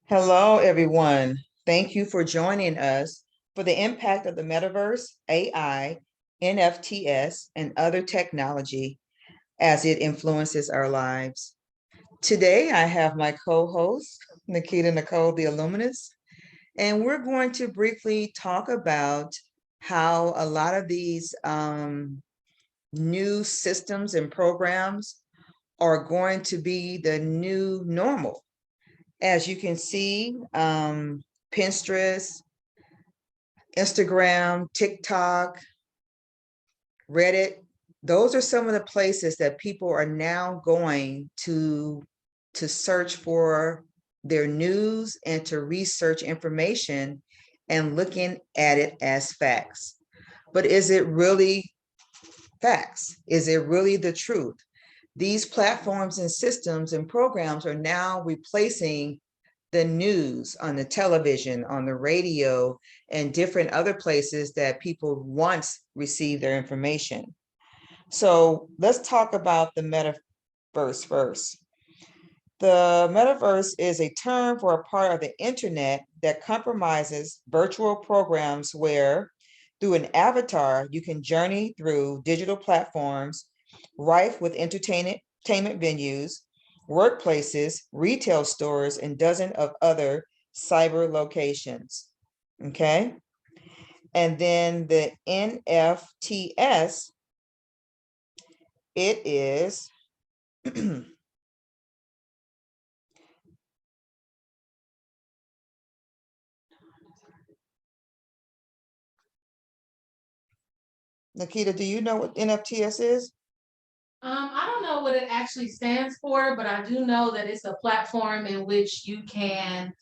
Hello, everyone. Thank you for joining us for the impact of the metaverse, AI, NFTs, and other technology as it influences our lives. Today, I have my co-host, Nikita Nicole, the Illuminist, and we're going to briefly talk about how a lot of these new systems and programs are going to be the new normal. As you can see, Pinterest, Instagram, TikTok, Reddit, those are some of the places that people are now going to search for their news and to research information and looking at it as facts. But is it really facts? Is it really the truth? These platforms and systems and programs are now replacing the news on the television, on the radio, and different other places that people once received their information. So let's talk about the metaverse first. The metaverse is a term for a part of the internet that compromises virtual programs where, through an avatar, you can journey through digital platforms rife with entertainment venues, workplaces, retail stores, and dozens of other cyber locations. Okay. And then the NFTs, it is Nikita, do you know what NFTs is? I don't know what it actually stands for, but I do know that it's a platform in which you can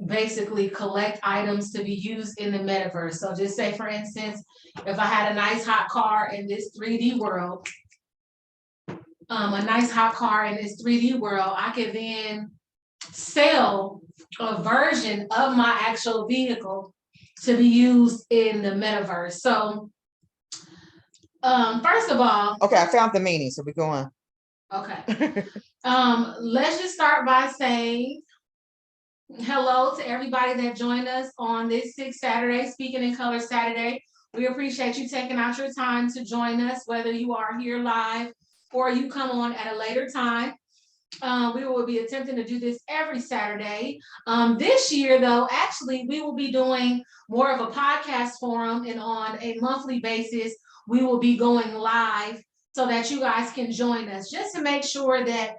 basically collect items to be used in the metaverse. So just say, for instance, if I had a nice hot car in this 3D world, I could then sell a version of my actual vehicle to be used in the metaverse. So first of all, Okay, I found the meaning, so we go on. Okay. Let's just start by saying hello to everybody that joined us on this 6th Saturday, Speaking in Color Saturday. We appreciate you taking out your time to join us, whether you are here live or you come on at a later time. We will be attempting to do this every Saturday. This year, though, actually, we will be doing more of a podcast forum, and on a monthly basis, we will be going live so that you guys can join us, just to make sure that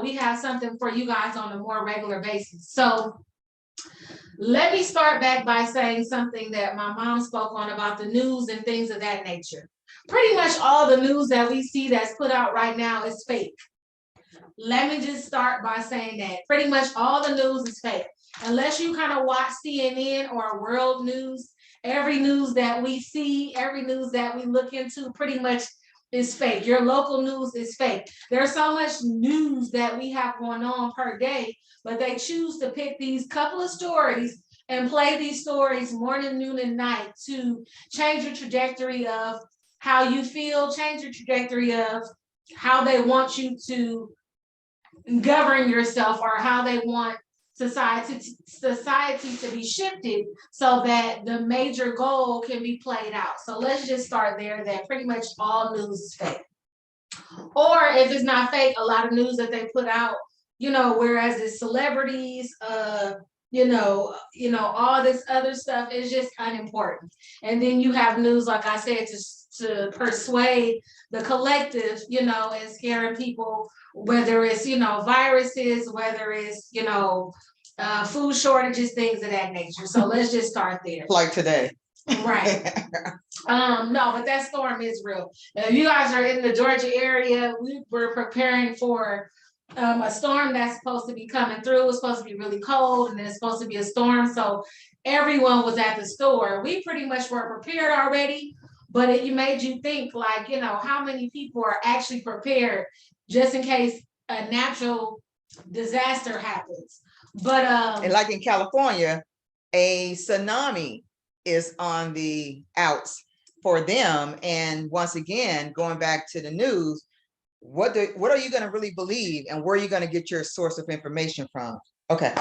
we have something for you guys on a more regular basis. So let me start back by saying something that my mom spoke on about the news and things of that nature. Pretty much all the news that we see that's put out right now is fake. Let me just start by saying that pretty much all the news is fake. Unless you kind of watch CNN or world news, every news that we see, every news that we look into pretty much is fake. Your local news is fake. There's so much news that we have going on per day, but they choose to pick these couple of stories and play these stories morning, noon, and night to change the trajectory of how you feel, change the trajectory of how they want you to govern yourself, or how they want society to be shifted so that the major goal can be played out. So let's just start there, that pretty much all news is fake. Or if it's not fake, a lot of news that they put out, whereas it's celebrities, all this other stuff is just unimportant. And then you have news, like I said, to persuade the collective, and scaring people, whether it's, viruses, whether it's, food shortages, things of that nature. So let's just start there. Like today. Right. No, but that storm is real. If you guys are in the Georgia area, we were preparing for a storm that's supposed to be coming through. It's supposed to be really cold, and then it's supposed to be a storm. So everyone was at the store. We pretty much were prepared already, but it made you think, like, how many people are actually prepared just in case a natural disaster happens. But and like in California, a tsunami is on the outs for them. And once again, going back to the news, what are you going to really believe, and where are you going to get your source of information from? Okay.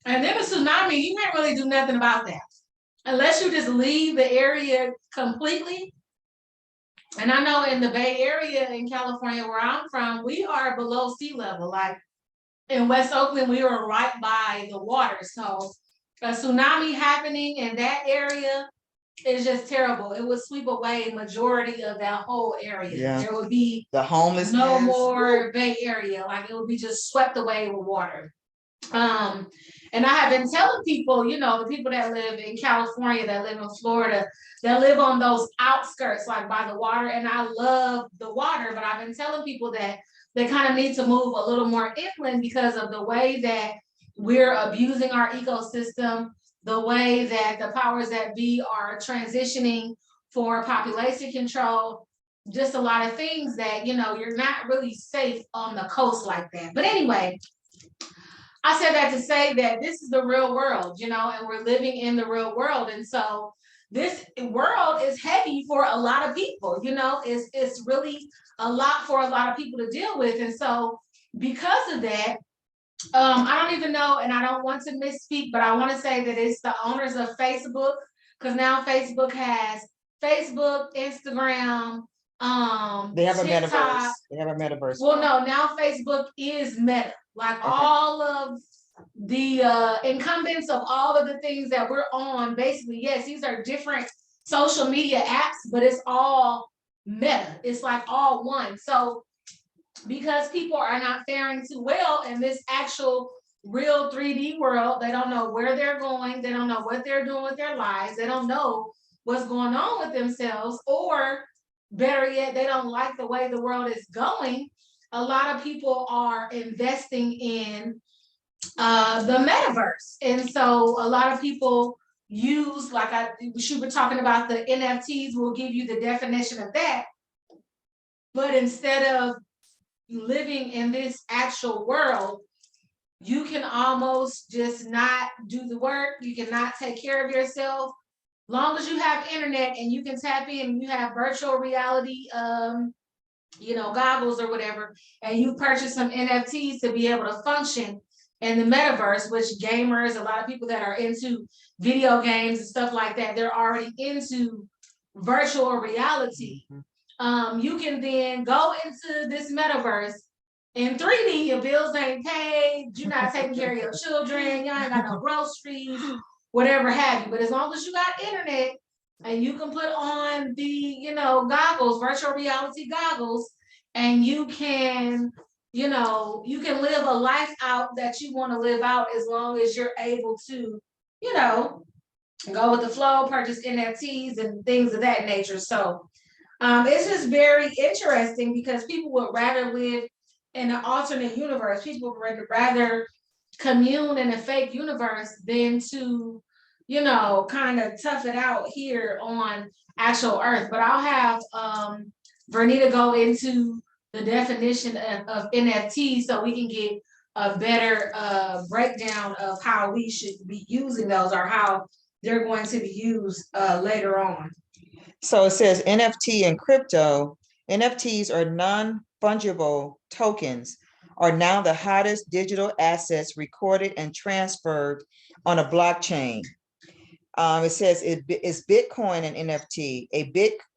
And then a tsunami, you can't really do nothing about that unless you just leave the area completely. And I know in the Bay Area in California, where I'm from, we are below sea level. Like in West Oakland, we were right by the water. So a tsunami happening in that area is just terrible. It would sweep away majority of that whole area. Yeah. There would be The homelessness. no more Bay Area. Like it would be just swept away with water. And I have been telling people, you know, the people that live in California, that live in Florida, that live on those outskirts, like by the water, and I love the water, but I've been telling people that they kind of need to move a little more inland because of the way that we're abusing our ecosystem, the way that the powers that be are transitioning for population control, just a lot of things that, you know, you're not really safe on the coast like that. But anyway, I said that to say that this is the real world, you know, and we're living in the real world. And so this world is heavy for a lot of people, you know, it's really a lot for a lot of people to deal with. And so because of that, I don't even know, and I don't want to misspeak, but I want to say that it's the owners of Facebook, because now Facebook has Facebook, Instagram, They have TikTok. a metaverse. They have a metaverse. Well, no, now Facebook is Meta. Like all of the incumbents of all of the things that we're on, basically, yes, these are different social media apps, but it's all Meta. It's like all one. So because people are not faring too well in this actual real 3D world, they don't know where they're going, they don't know what they're doing with their lives, they don't know what's going on with themselves, or better yet, they don't like the way the world is going. A lot of people are investing in the metaverse. And so a lot of people use, like we were talking about the NFTs, we'll give you the definition of that. But instead of living in this actual world, you can almost just not do the work. You cannot take care of yourself. Long as you have internet and you can tap in and you have virtual reality, you know, goggles or whatever, and you purchase some NFTs to be able to function in the metaverse, which gamers, a lot of people that are into video games and stuff like that, they're already into virtual reality. You can then go into this metaverse in 3D, your bills ain't paid, you're not taking care of your children, you ain't got no groceries, whatever have you. But as long as you got internet and you can put on the, you know, goggles, virtual reality goggles, and you can, you know, you can live a life out that you want to live out as long as you're able to, you know, go with the flow, purchase NFTs and things of that nature. So it's just very interesting because people would rather live in an alternate universe. People would rather commune in a fake universe than to, you know, kind of tough it out here on actual Earth. But I'll have Vernita go into the definition of NFT so we can get a better breakdown of how we should be using those, or how they're going to be used later on. So it says NFT and crypto. NFTs are non-fungible tokens, are now the hottest digital assets recorded and transferred on a blockchain. It says it's Bitcoin and NFT.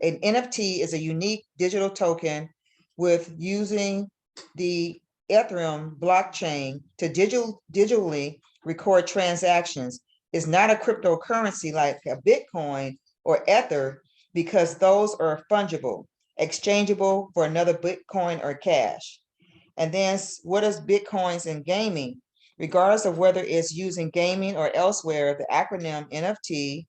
An NFT is a unique digital token with using the Ethereum blockchain to digitally record transactions. It's not a cryptocurrency like a Bitcoin or Ether, because those are fungible, exchangeable for another Bitcoin or cash. And then what is Bitcoins in gaming? Regardless of whether it's used in gaming or elsewhere, the acronym NFT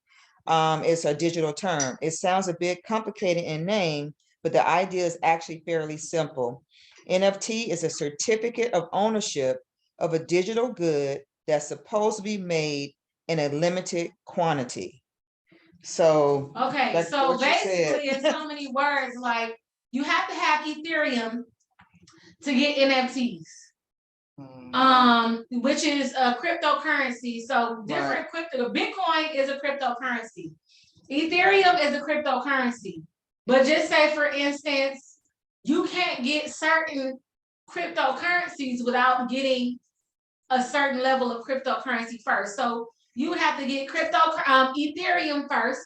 is a digital term. It sounds a bit complicated in name, but the idea is actually fairly simple. NFT is a certificate of ownership of a digital good that's supposed to be made in a limited quantity. So okay, so basically in so many words, like you have to have Ethereum to get NFTs, which is a cryptocurrency. So different crypto. Bitcoin is a cryptocurrency. Ethereum is a cryptocurrency. But just say, for instance, you can't get certain cryptocurrencies without getting a certain level of cryptocurrency first. So you would have to get Ethereum first,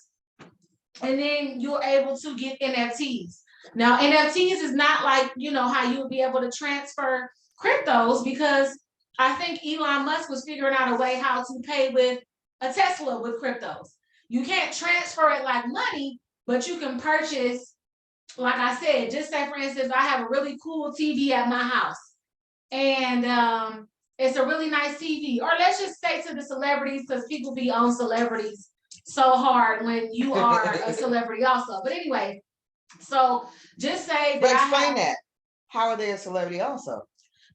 and then you're able to get NFTs. Now, NFTs is not like, how you would be able to transfer cryptos, because I think Elon Musk was figuring out a way how to pay with a Tesla with cryptos. You can't transfer it like money, but you can purchase, like I said, just say, for instance, I have a really cool TV at my house, and it's a really nice TV. Or let's just say to the celebrities, because people be on celebrities so hard when you are a celebrity also. But anyway, so just say that. But explain that. How are they a celebrity also?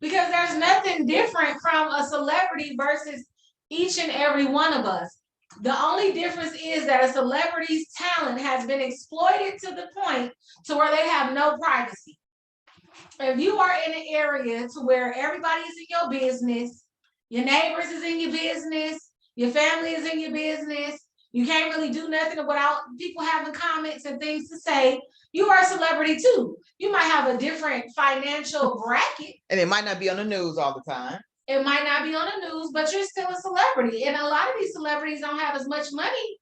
Because there's nothing different from a celebrity versus each and every one of us. The only difference is that a celebrity's talent has been exploited to the point to where they have no privacy. If you are in an area to where everybody is in your business, your neighbors is in your business, your family is in your business, you can't really do nothing without people having comments and things to say, you are a celebrity too. You might have a different financial bracket. And it might not be on the news all the time. It might not be on the news, but you're still a celebrity. And a lot of these celebrities don't have as much money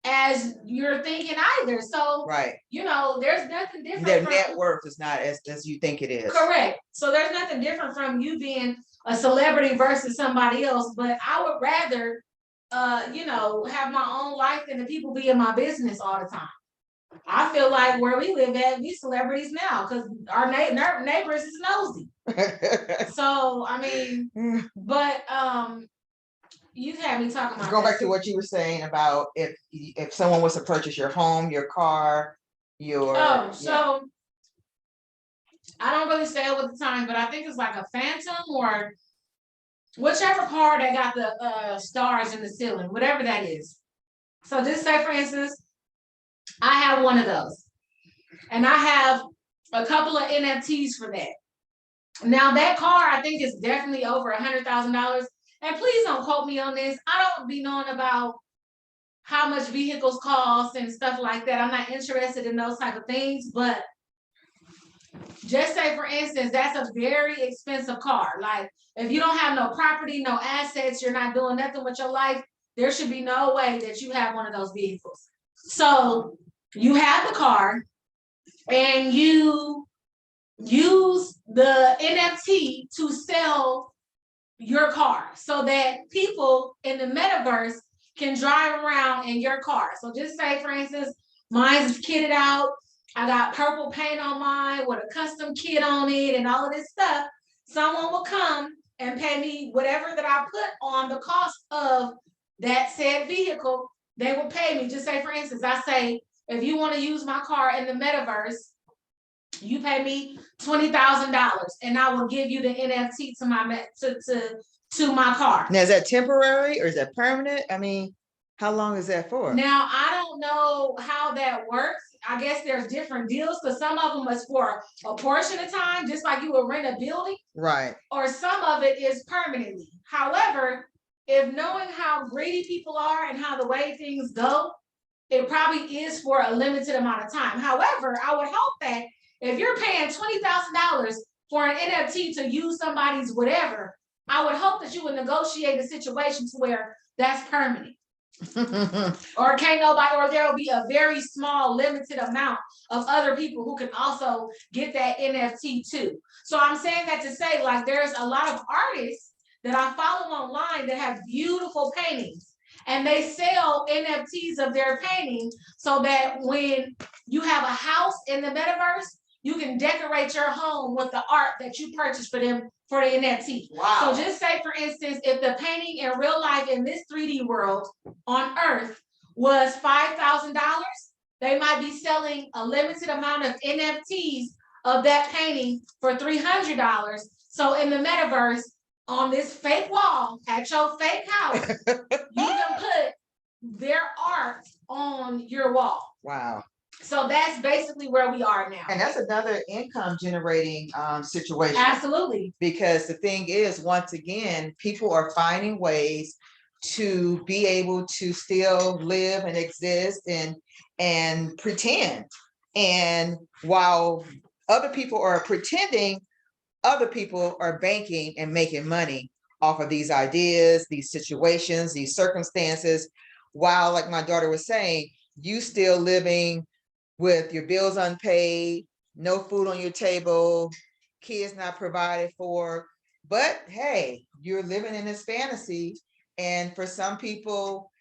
as you're thinking either. So, right. There's nothing different. Their net worth is not as you think it is. Correct. So there's nothing different from you being a celebrity versus somebody else. But I would rather, have my own life than the people be in my business all the time. I feel like where we live at, we celebrities now, because our neighbors is nosy. So, I mean, but you had me talking about. Going back to what you were saying about if someone was to purchase your home, your car, your. Oh, so I don't really stay up with the time, but I think it's like a Phantom or whichever car that got the stars in the ceiling, whatever that is. So just say, for instance, I have one of those, and I have a couple of NFTs for that. Now that car, I think, is definitely over $100,000. And please don't quote me on this. I don't be knowing about how much vehicles cost and stuff like that. I'm not interested in those type of things. But just say, for instance, that's a very expensive car. Like, if you don't have no property, no assets, you're not doing nothing with your life, there should be no way that you have one of those vehicles. So you have the car and you use the NFT to sell your car so that people in the metaverse can drive around in your car. So just say, for instance, mine's kitted out. I got purple paint on mine with a custom kit on it and all of this stuff. Someone will come and pay me whatever that I put on the cost of that said vehicle. They will pay me. Just say, for instance, I say, if you want to use my car in the metaverse, you pay me $20,000 and I will give you the NFT to my car. Now, is that temporary or is that permanent? I mean, how long is that for? Now, I don't know how that works. I guess there's different deals, because some of them is for a portion of time, just like you would rent a building. Right. Or some of it is permanently. However, if knowing how greedy people are and how the way things go, it probably is for a limited amount of time. However, I would hope that if you're paying $20,000 for an NFT to use somebody's whatever, I would hope that you would negotiate a situation to where that's permanent. Or can't nobody, or there will be a very small limited amount of other people who can also get that NFT too. So I'm saying that to say, like, there's a lot of artists that I follow online that have beautiful paintings, and they sell NFTs of their painting so that when you have a house in the metaverse, you can decorate your home with the art that you purchased for them for the NFT. Wow. So just say, for instance, if the painting in real life in this 3D world on Earth was $5,000, they might be selling a limited amount of NFTs of that painting for $300. So in the metaverse, on this fake wall at your fake house, you can put their art on your wall. Wow. So that's basically where we are now. And that's another income generating situation. Absolutely. Because the thing is, once again, people are finding ways to be able to still live and exist and pretend. And while Other people are pretending other people are banking and making money off of these ideas, these situations, these circumstances, while, like my daughter was saying, you still living with your bills unpaid, no food on your table, kids not provided for. But hey, you're living in this fantasy. And for some people,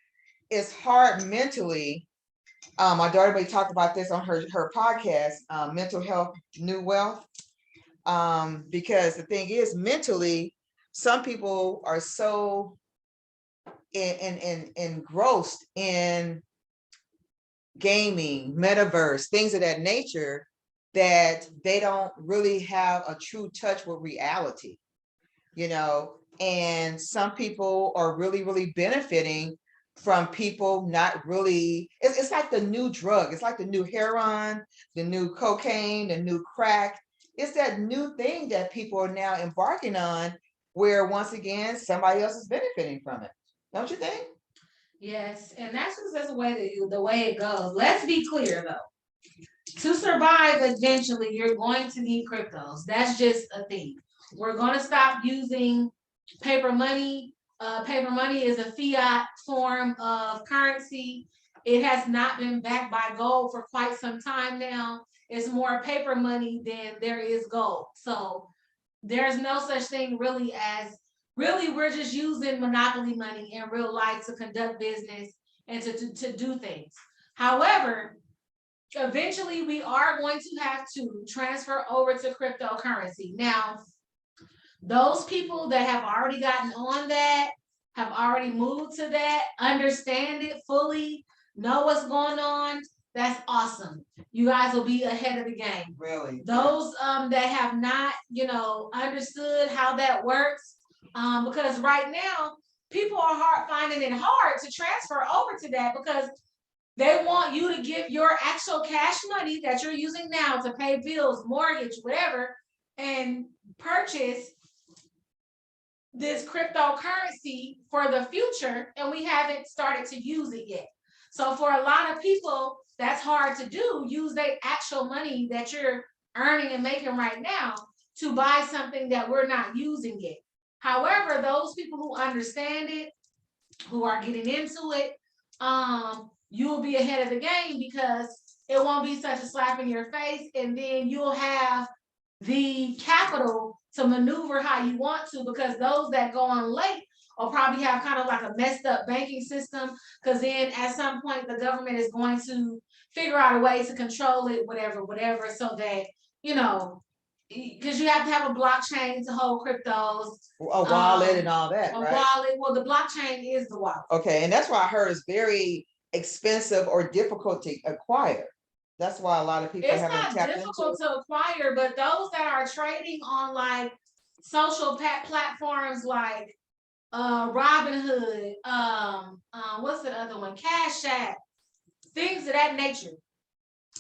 it's hard mentally. My daughter may talk about this on her podcast, Mental Health, New Wealth. Because the thing is, mentally, some people are so engrossed in gaming, metaverse, things of that nature, that they don't really have a true touch with reality, you know. And some people are really benefiting from people not really, it's like the new drug, it's like the new heroin, the new cocaine, the new crack. It's that new thing that people are now embarking on, where once again somebody else is benefiting from it. Don't you think? Yes, and that's just the way it goes. Let's be clear though. To survive, eventually, you're going to need cryptos. That's just a thing. We're going to stop using paper money. Paper money is a fiat form of currency. It has not been backed by gold for quite some time now. It's more paper money than there is gold. So there's no such thing really as we're just using monopoly money in real life to conduct business and to do things. However, eventually we are going to have to transfer over to cryptocurrency. Now, those people that have already gotten on that, have already moved to that, understand it fully, know what's going on, that's awesome. You guys will be ahead of the game. Really? Those that have not, understood how that works, because right now people are finding it hard to transfer over to that because they want you to give your actual cash money that you're using now to pay bills, mortgage, whatever, and purchase this cryptocurrency for the future, and we haven't started to use it yet. So for a lot of people, that's hard to do. Use their actual money that you're earning and making right now to buy something that we're not using yet. However, those people who understand it, who are getting into it, you will be ahead of the game because it won't be such a slap in your face, and then you'll have the capital to maneuver how you want to, because those that go on late will probably have kind of like a messed up banking system, because then at some point the government is going to figure out a way to control it, whatever, so that, because you have to have a blockchain to hold cryptos, A wallet and all that, right? Wallet. Well, the blockchain is the wallet. Okay, and that's why I heard it's very expensive or difficult to acquire. That's why a lot of people haven't tapped into it. It's not difficult to acquire, but those that are trading on like social platforms like Robinhood, what's the other one? Cash App, things of that nature.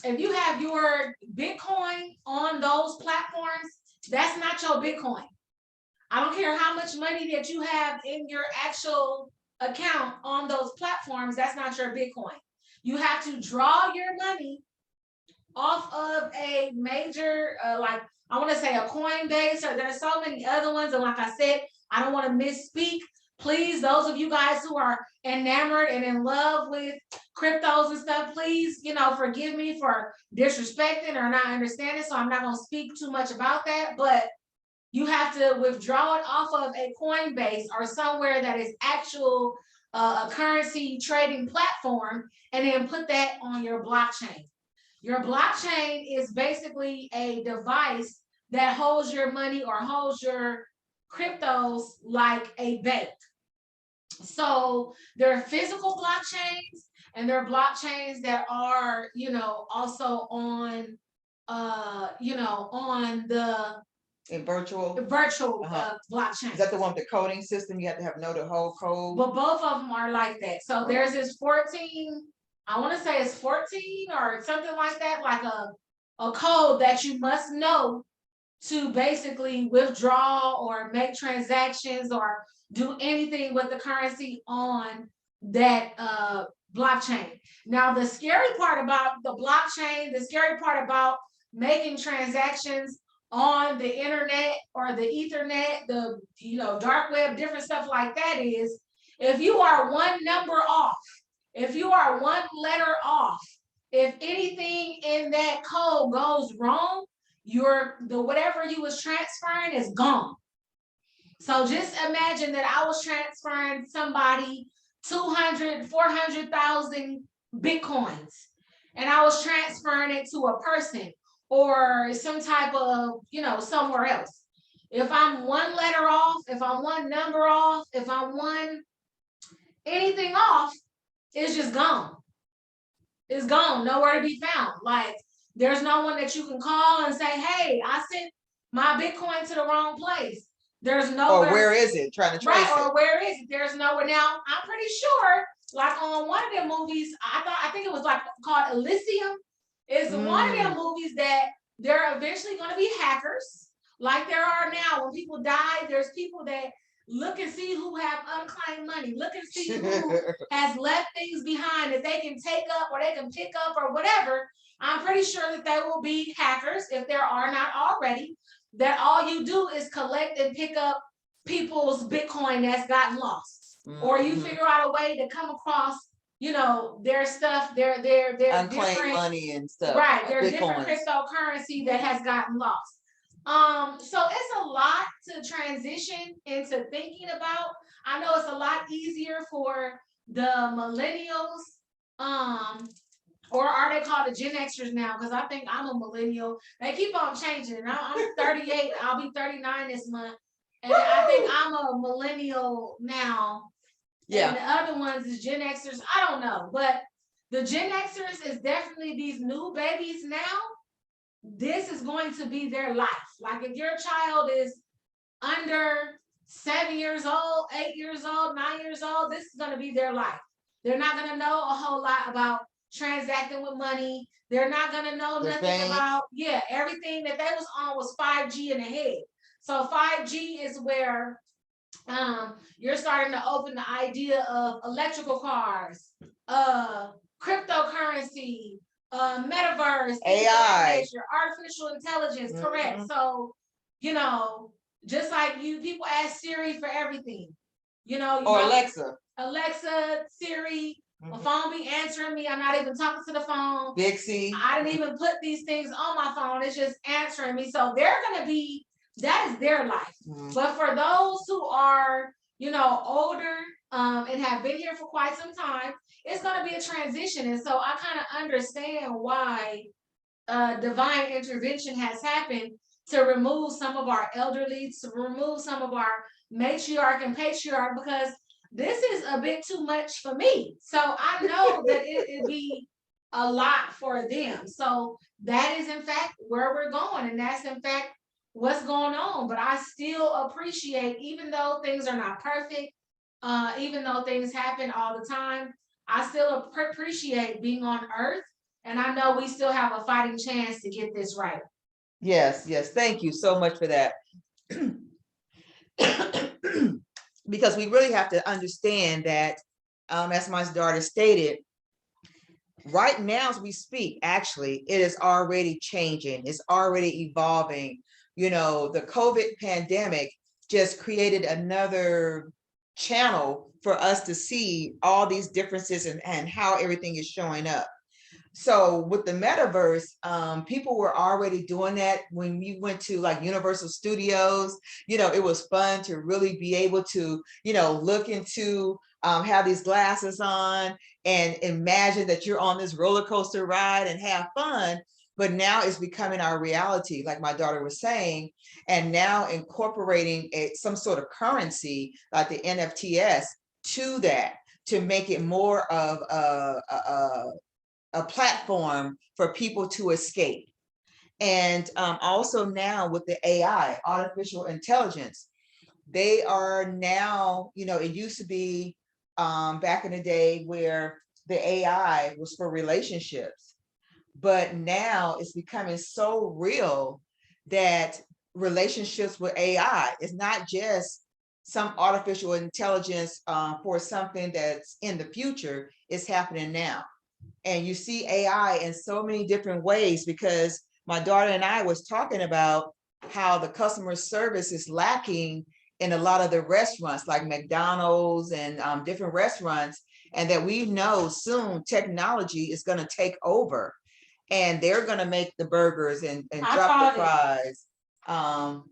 If you have your Bitcoin on those platforms, that's not your Bitcoin. I don't care how much money that you have in your actual account on those platforms, that's not your Bitcoin. You have to draw your money off of a major, like I want to say a Coinbase, or there's so many other ones. And like I said, I don't want to misspeak. Please, those of you guys who are enamored and in love with cryptos and stuff, please, forgive me for disrespecting or not understanding. So I'm not going to speak too much about that, but you have to withdraw it off of a Coinbase or somewhere that is actual a currency trading platform, and then put that on your blockchain. Your blockchain is basically a device that holds your money or holds your cryptos like a bank. So there are physical blockchains, and there are blockchains that are, also on, on the virtual blockchain. Is that the one with the coding system? You have to know the whole code. But both of them are like that. So there's this 14. I want to say it's 14 or something like that, like a code that you must know to basically withdraw or make transactions or do anything with the currency on that blockchain. Now, the scary part about the blockchain, the scary part about making transactions on the internet or the ethernet, the dark web, different stuff like that is, if you are one number off, if you are one letter off, if anything in that code goes wrong, whatever you was transferring is gone. So just imagine that I was transferring somebody 200, 400,000 Bitcoins, and I was transferring it to a person or some type of, somewhere else. If I'm one letter off, if I'm one number off, if I'm one anything off, it's just gone. It's gone, nowhere to be found. Like, there's no one that you can call and say, hey, I sent my Bitcoin to the wrong place. There's nowhere. Or where is it? Trying to trace right, it. or where is it? There's nowhere. Now, I'm pretty sure, like on one of them movies, I think it was like called Elysium. It's one of them movies that there are eventually going to be hackers, like there are now. When people die, there's people that look and see who have unclaimed money, look and see who has left things behind that they can take up or they can pick up or whatever. I'm pretty sure that there will be hackers, if there are not already, that all you do is collect and pick up people's Bitcoin that's gotten lost. Or you figure out a way to come across, their stuff, their unclaimed different money and stuff. Right, there's Bitcoins. different cryptocurrency that has gotten lost. So it's a lot to transition into thinking about. I know it's a lot easier for the millennials, or are they called the Gen Xers now? Because I think I'm a millennial. They keep on changing. I'm 38. I'll be 39 this month, and I think I'm a millennial now. Yeah. And the other ones is Gen Xers. I don't know, but the Gen Xers is definitely these new babies now. This is going to be their life. Like if your child is under 7 years old, 8 years old, 9 years old, this is going to be their life. They're not going to know a whole lot about transacting with money. They're not going to know nothing about, everything that they was on was 5G in the head. So 5G is where you're starting to open the idea of electrical cars, cryptocurrency, Metaverse, AI, artificial intelligence, correct. So, just like people ask Siri for everything, or Alexa, Siri, my phone be answering me. I'm not even talking to the phone. Dixie. I didn't even put these things on my phone. It's just answering me. So they're going to be, that is their life. But for those who are, older, and have been here for quite some time, it's going to be a transition. And so I kind of understand why divine intervention has happened to remove some of our elderly, to remove some of our matriarch and patriarch, because this is a bit too much for me. So I know that it'd be a lot for them. So that is in fact where we're going. And that's in fact what's going on. But I still appreciate, even though things are not perfect, even though things happen all the time, I still appreciate being on earth. And I know we still have a fighting chance to get this right. Yes, yes. Thank you so much for that. Because we really have to understand that, as my daughter stated, right now as we speak, actually, it is already changing. It's already evolving. The COVID pandemic just created another channel for us to see all these differences and how everything is showing up. So with the metaverse, people were already doing that when we went to like Universal Studios. It was fun to really be able to, look into, have these glasses on and imagine that you're on this roller coaster ride and have fun. But now it's becoming our reality, like my daughter was saying, and now incorporating some sort of currency like the NFTs to that, to make it more of a platform for people to escape. And also now with the AI, artificial intelligence, they are now, it used to be back in the day where the AI was for relationships, but now it's becoming so real that relationships with AI is not just some artificial intelligence for something that's in the future. It's happening now. And you see AI in so many different ways, because my daughter and I was talking about how the customer service is lacking in a lot of the restaurants like McDonald's and different restaurants, and that we know soon technology is going to take over and they're going to make the burgers and drop the fries.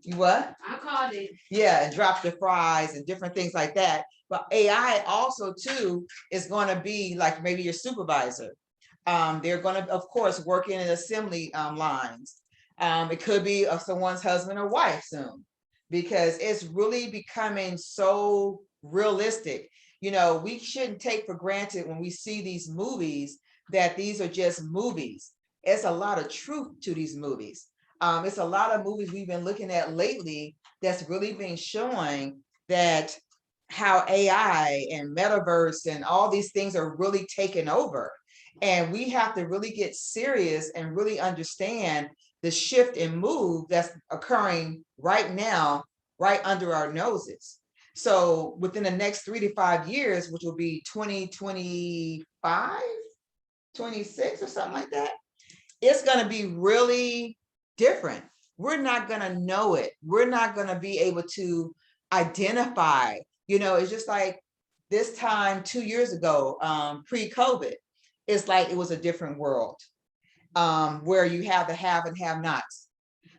You what? I called it. Yeah, and drop the fries and different things like that. But AI also too is going to be like maybe your supervisor. They're going to, of course, work in assembly lines. It could be of someone's husband or wife soon, because it's really becoming so realistic. You know, we shouldn't take for granted when we see these movies that these are just movies. It's a lot of truth to these movies. It's a lot of movies we've been looking at lately that's really been showing that how AI and metaverse and all these things are really taking over. And we have to really get serious and really understand the shift and move that's occurring right now, right under our noses. So within the next 3 to 5 years, which will be 2025, 26 or something like that, it's going to be really different. We're not going to know it. We're not going to be able to identify, you know, it's just like this time 2 years ago, pre-COVID, it's like it was a different world where you have the have and have nots.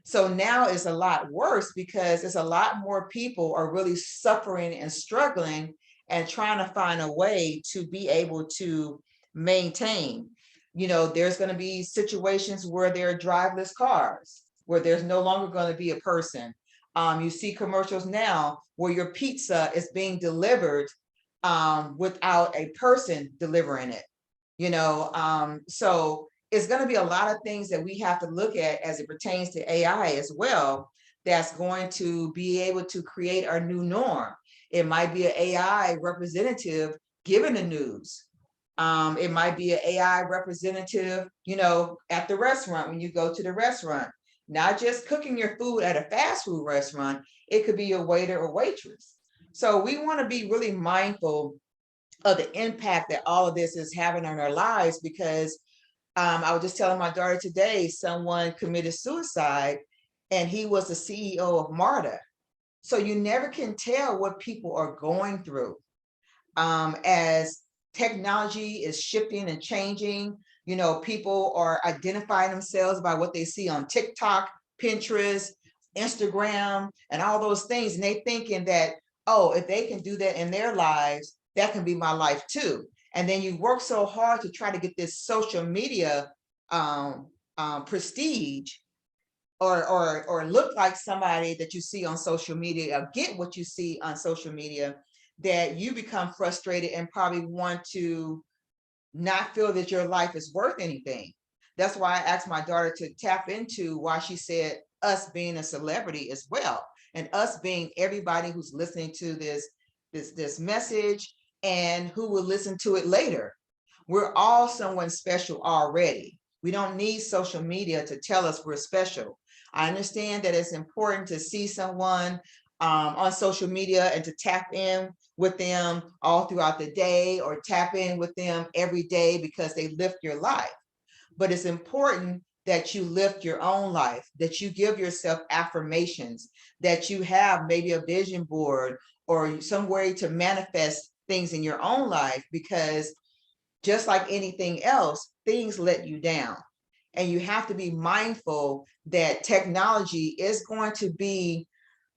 So now it's a lot worse because it's a lot more people are really suffering and struggling and trying to find a way to be able to maintain. You know, there's going to be situations where there are driveless cars, where there's no longer going to be a person. You see commercials now where your pizza is being delivered without a person delivering it. You know, so it's going to be a lot of things that we have to look at as it pertains to AI as well, that's going to be able to create our new norm. It might be an AI representative giving the news. It might be an AI representative, you know, at the restaurant when you go to the restaurant, not just cooking your food at a fast food restaurant. It could be a waiter or waitress. So we want to be really mindful of the impact that all of this is having on our lives, because I was just telling my daughter today, someone committed suicide and he was the CEO of MARTA. So you never can tell what people are going through. As technology is shifting and changing, you know, people are identifying themselves by what they see on TikTok, Pinterest, Instagram, and all those things. And they thinking that, oh, if they can do that in their lives, that can be my life too. And then you work so hard to try to get this social media prestige, or look like somebody that you see on social media, or get what you see on social media, that you become frustrated and probably want to not feel that your life is worth anything. That's why I asked my daughter to tap into why she said us being a celebrity as well, and us being everybody who's listening to this message and who will listen to it later. We're all someone special already. We don't need social media to tell us we're special. I understand that it's important to see someone on social media and to tap in with them all throughout the day, or tap in with them every day because they lift your life. But it's important that you lift your own life, that you give yourself affirmations, that you have maybe a vision board or some way to manifest things in your own life, because just like anything else, things let you down. And you have to be mindful that technology is going to be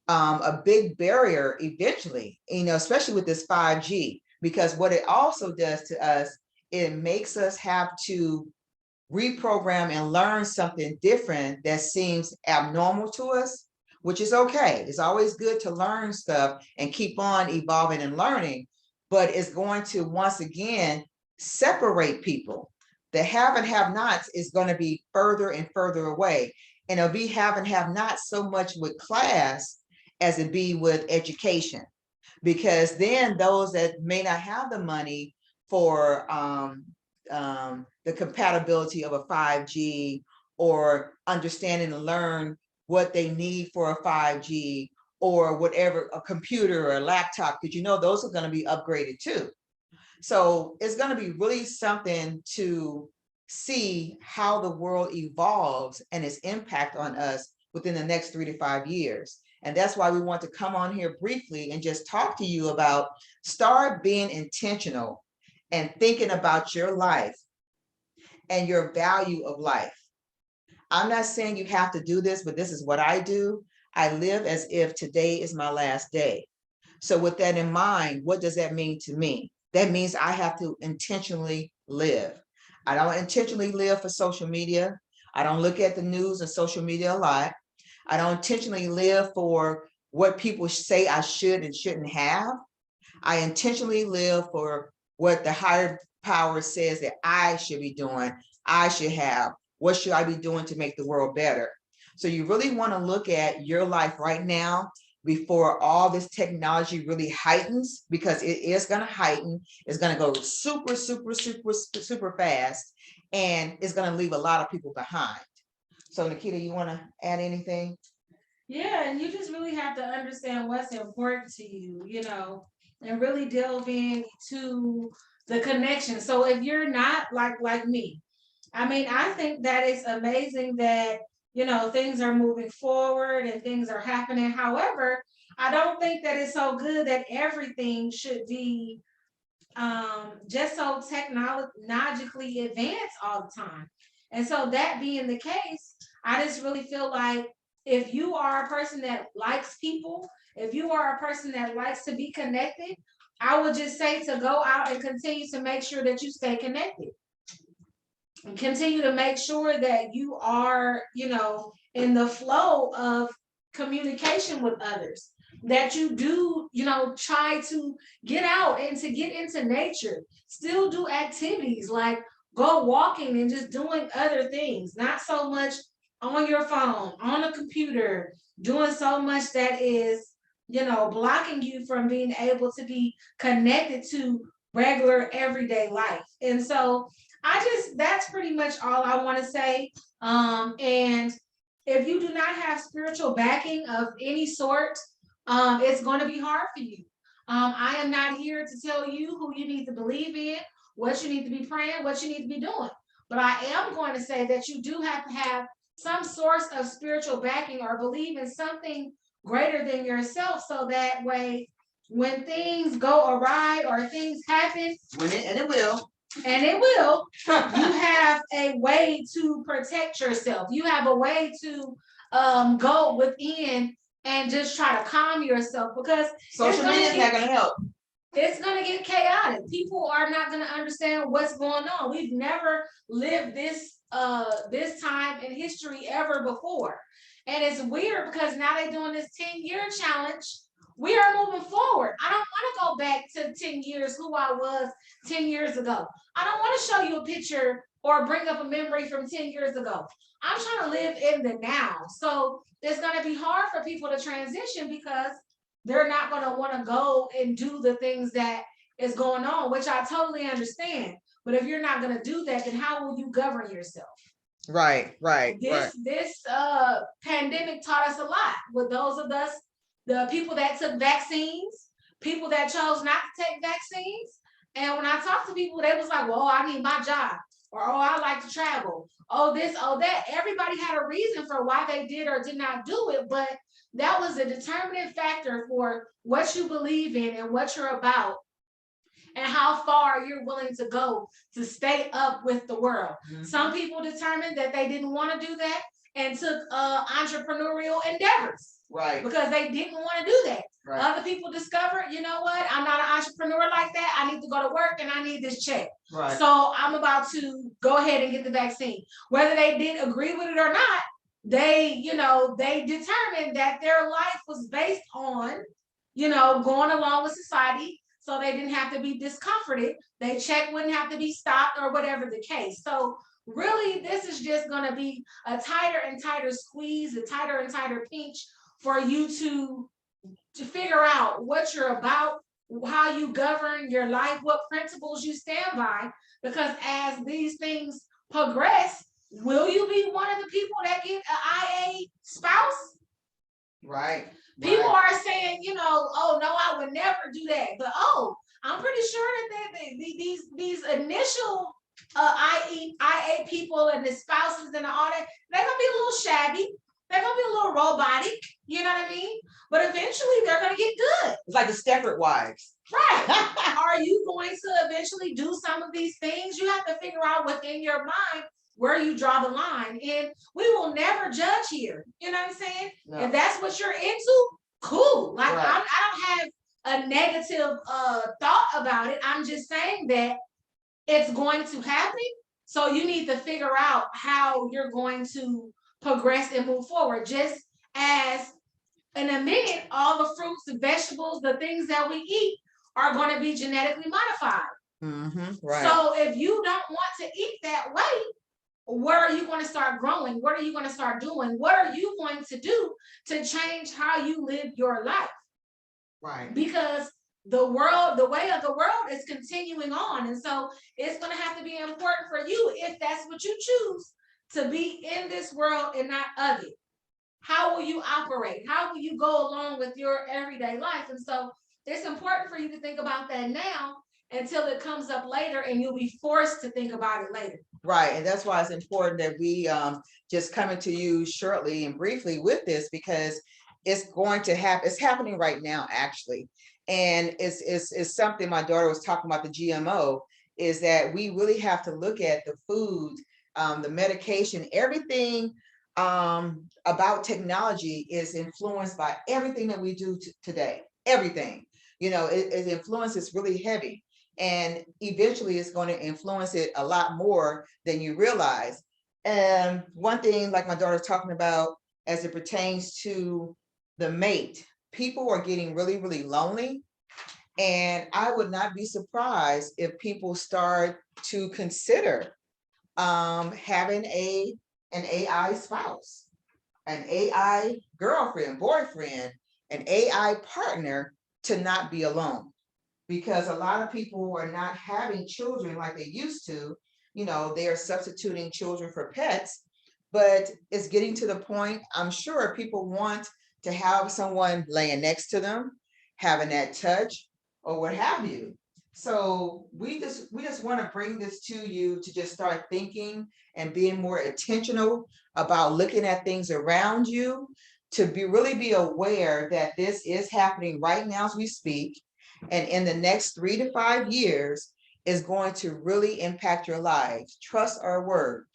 a big barrier eventually, you know, especially with this 5G, because what it also does to us, it makes us have to reprogram and learn something different that seems abnormal to us, which is okay. It's always good to learn stuff and keep on evolving and learning, but it's going to once again separate people. The have and have nots is going to be further and further away. And it'll be have and have not so much with class as it be with education, because then those that may not have the money for the compatibility of a 5G, or understanding and learn what they need for a 5G, or whatever, a computer or a laptop, because you know those are going to be upgraded too. So it's going to be really something to see how the world evolves and its impact on us within the next 3 to 5 years. And that's why we want to come on here briefly and just talk to you about start being intentional and thinking about your life and your value of life. I'm not saying you have to do this, but this is what I do. I live as if today is my last day. So with that in mind, what does that mean to me? That means I have to intentionally live. I don't intentionally live for social media. I don't look at the news and social media a lot. I don't intentionally live for what people say I should and shouldn't have. I intentionally live for what the higher power says that I should be doing, I should have. What should I be doing to make the world better? So you really want to look at your life right now before all this technology really heightens, because it is going to heighten. It's going to go super, super, super, super fast, and it's going to leave a lot of people behind. So Nikita, you want to add anything? Yeah, and you just really have to understand what's important to you, and really delve into the connection. So if you're not like me, I mean, I think that it's amazing that, things are moving forward and things are happening. However, I don't think that it's so good that everything should be just so technologically advanced all the time. And so that being the case, I just really feel like if you are a person that likes people, if you are a person that likes to be connected, I would just say to go out and continue to make sure that you stay connected. And continue to make sure that you are, in the flow of communication with others, that you do, try to get out and to get into nature, still do activities like go walking and just doing other things, not so much on your phone, on a computer, doing so much that is, blocking you from being able to be connected to regular everyday life. And so that's pretty much all I want to say. And if you do not have spiritual backing of any sort, it's going to be hard for you. I am not here to tell you who you need to believe in, what you need to be praying, what you need to be doing. But I am going to say that you do have to have some source of spiritual backing or believe in something greater than yourself, so that way when things go awry or things happen, And it will. And it will, you have a way to protect yourself. You have a way to go within and just try to calm yourself, because social media is not going to help. It's going to get chaotic. People are not going to understand what's going on. We've never lived this time in history ever before. And it's weird because now they're doing this 10-year challenge. We are moving forward. I don't want to go back to 10 years who I was 10 years ago. I don't want to show you a picture or bring up a memory from 10 years ago. I'm trying to live in the now. So it's going to be hard for people to transition because they're not going to want to go and do the things that is going on, which I totally understand. But if you're not going to do that, then how will you govern yourself? Right. This pandemic taught us a lot. With those of us, the people that took vaccines, people that chose not to take vaccines. And when I talked to people, they was like, well, I need my job. Or, oh, I like to travel. Oh, this, oh, that. Everybody had a reason for why they did or did not do it. But that was a determinant factor for what you believe in and what you're about, and how far you're willing to go to stay up with the world. Mm-hmm. Some people determined that they didn't want to do that and took entrepreneurial endeavors. Right. Because they didn't want to do that. Right. Other people discovered, you know what, I'm not an entrepreneur like that. I need to go to work and I need this check. Right. So I'm about to go ahead and get the vaccine. Whether they did agree with it or not, they determined that their life was based on, going along with society. So they didn't have to be discomforted. Their check wouldn't have to be stopped or whatever the case. So really, this is just going to be a tighter and tighter squeeze, a tighter and tighter pinch for you to figure out what you're about, how you govern your life, what principles you stand by. Because as these things progress, will you be one of the people that get an IA spouse? Right. People are saying, oh no, I would never do that. But I'm pretty sure that these initial I8 people and the spouses and all that, they're gonna be a little shabby. They're gonna be a little robotic, you know what I mean? But eventually they're gonna get good. It's like the Stepford wives. Right. Are you going to eventually do some of these things? You have to figure out within your mind where you draw the line. And we will never judge here. You know what I'm saying? No. If that's what you're into, cool. Like right. I don't have a negative thought about it. I'm just saying that it's going to happen. So you need to figure out how you're going to progress and move forward. Just as in a minute, all the fruits and vegetables, the things that we eat are going to be genetically modified. Right. So if you don't want to eat that way, where are you going to start growing? What are you going to start doing? What are you going to do to change how you live your life? Right. Because the way of the world is continuing on. And so it's going to have to be important for you, if that's what you choose, to be in this world and not of it. How will you operate? How will you go along with your everyday life? And so it's important for you to think about that now until it comes up later and you'll be forced to think about it later. Right. And that's why it's important that we just coming to you shortly and briefly with this, because it's going to happen. It's happening right now, actually. And it's something my daughter was talking about, the GMO, is that we really have to look at the food, the medication, everything about technology is influenced by everything that we do today. Everything, you know, it influences really heavy, and eventually it's going to influence it a lot more than you realize. And one thing, like my daughter's talking about, as it pertains to the mate, people are getting really, really lonely. And I would not be surprised if people start to consider having an AI spouse, an AI girlfriend, boyfriend, an AI partner, to not be alone. Because a lot of people are not having children like they used to. You know, they are substituting children for pets, but it's getting to the point, I'm sure people want to have someone laying next to them, having that touch, or what have you. So we just want to bring this to you to just start thinking and being more intentional about looking at things around you, to really be aware that this is happening right now as we speak. And in the next 3 to 5 years is going to really impact your lives. Trust our word.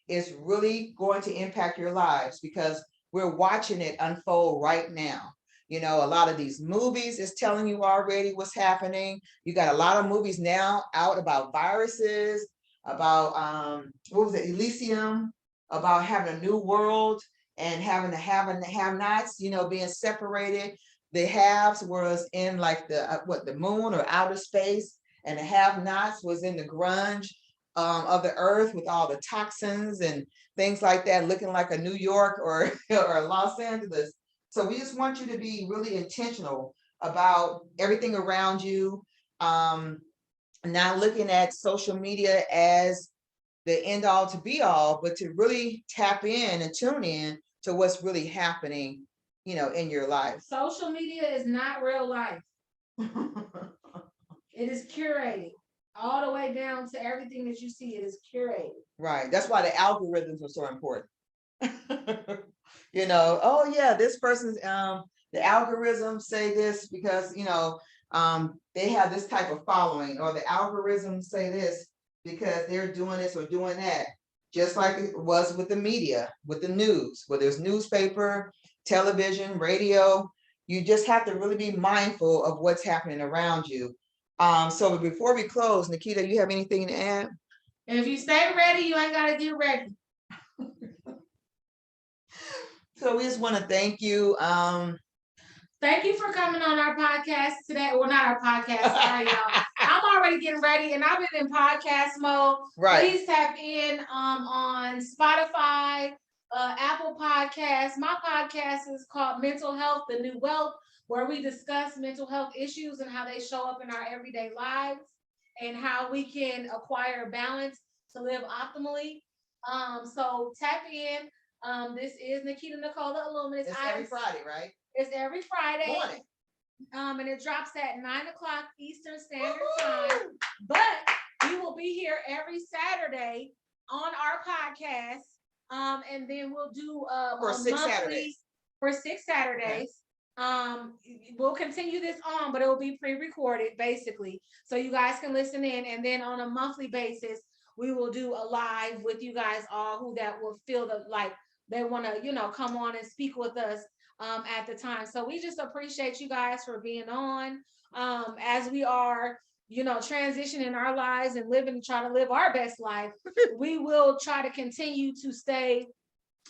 It's really going to impact your lives, because we're watching it unfold right now. You know, a lot of these movies is telling you already what's happening. You got a lot of movies now out about viruses, about what was it, Elysium, about having a new world and having the have-nots, you know, being separated. The haves was in like the the moon or outer space, and the have-nots was in the grunge of the earth, with all the toxins and things like that, looking like a New York or or Los Angeles. So we just want you to be really intentional about everything around you, not looking at social media as the end all to be all, but to really tap in and tune in to what's really happening, you know, in your life. Social media is not real life. It is curated all the way down to everything that you see. It is curated. Right. That's why the algorithms are so important. You know, oh yeah, this person's the algorithms say this because, you know, they have this type of following, or the algorithms say this because they're doing this or doing that. Just like it was with the media, with the news, whether it's newspaper, television, radio, you just have to really be mindful of what's happening around you. So before we close, Nikita, you have anything to add? If you stay ready, you ain't got to get ready. So we just want to thank you. Thank you for coming on our podcast today. Well, not our podcast, sorry, y'all. I'm already getting ready, and I've been in podcast mode. Right. Please tap in on Spotify, Apple Podcasts. My podcast is called Mental Health, the New Wealth, where we discuss mental health issues and how they show up in our everyday lives and how we can acquire balance to live optimally. So tap in. This is Nikita Nicole, the Illuminist. It's every Friday, right? It's every Friday. Morning. And it drops at 9 o'clock Eastern Standard Time. But we will be here every Saturday on our podcast. And then we'll do For a 6 monthly Saturdays. for 6 Saturdays. We'll continue this on, but it will be pre-recorded basically, so you guys can listen in. And then on a monthly basis, we will do a live with you guys all who that will feel like they want to, come on and speak with us at the time. So we just appreciate you guys for being on as we are, transitioning our lives and trying to live our best life. We will try to continue to stay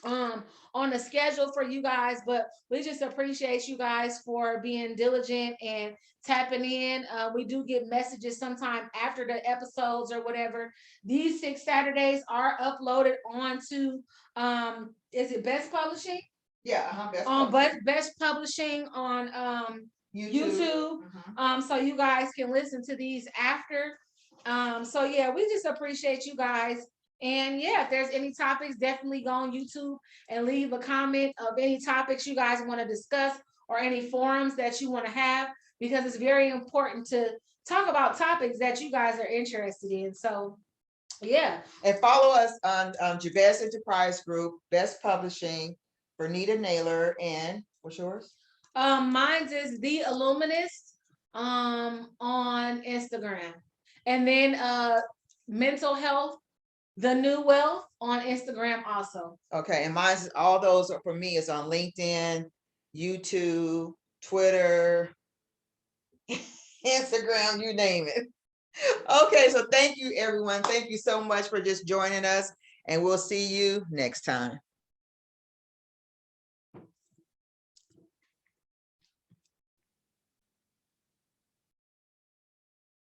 on the schedule for you guys, but we just appreciate you guys for being diligent and tapping in. We do get messages sometime after the episodes or whatever. These 6 Saturdays are uploaded onto is it B.E.S.T Publishing? Yeah, B.E.S.T Publishing on YouTube. So you guys can listen to these after. So yeah, we just appreciate you guys. And yeah, if there's any topics, definitely go on YouTube and leave a comment of any topics you guys want to discuss or any forums that you want to have, because it's very important to talk about topics that you guys are interested in. So yeah. And follow us on Jabez Enterprise Group, B.E.S.T Publishing, Bernita Naylor, and what's yours? Mine's is The Illuminist on Instagram. And then Mental Health, The New Wealth on Instagram also. Okay, and mine's, all those are for me, is on LinkedIn, YouTube, Twitter, Instagram, you name it. Okay, so thank you, everyone. Thank you so much for just joining us, and we'll see you next time.